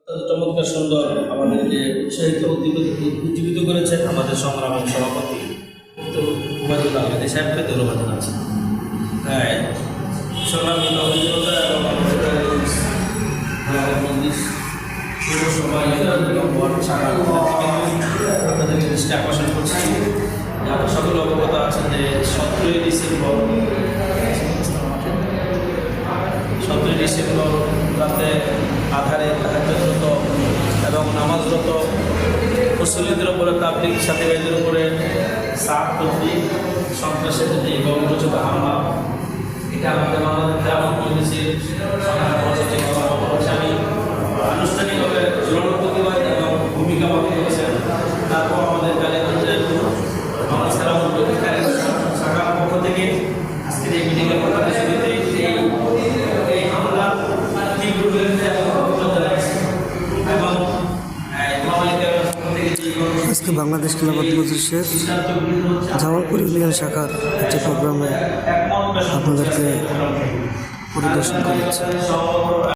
চমৎকার সুন্দর আমাদেরকে উৎসাহিত উজ্জীবিত করেছেন আমাদের সংগ্রামের সভাপতি তো উবায়দুল্লাহ আহমেদ সাহেবকে ধন্যবাদ জানাচ্ছি। হ্যাঁ, সংগ্রামী অভিজ্ঞতা এবং আপনাদের দৃষ্টি আকর্ষণ করছি। আমরা সকলে অবগত আছেন যে 17ই ডিসেম্বর রাতে আধারে তাহাজ্জুদরত এবং নামাজরত মুসল্লিদের উপরে তাবলীগ সাথীদের উপরে সাত তদ্বির সন্ত্রাসের যে গণরচিত হামলা, এটা আমাদের বাংলাদেশ গ্রামীণ পুলিশের আমি আনুষ্ঠানিকভাবে জোরালো প্রতিবাদ এবং ভূমিকা পালন করেছেন। তারপর আমাদের কালীগঞ্জের বাংলাদেশ গ্রামীণ শাখার পক্ষ থেকে আজকের এই মিটিংয়ের শুরুতে এই হামলা তীব্র বিরোধিতা এবং আজকে বাংলাদেশ খেলাফত মজলিসের জামালপুর ইউনিয়ন শাখার একটি প্রোগ্রামে আপনাদেরকে পরিদর্শন করেছি।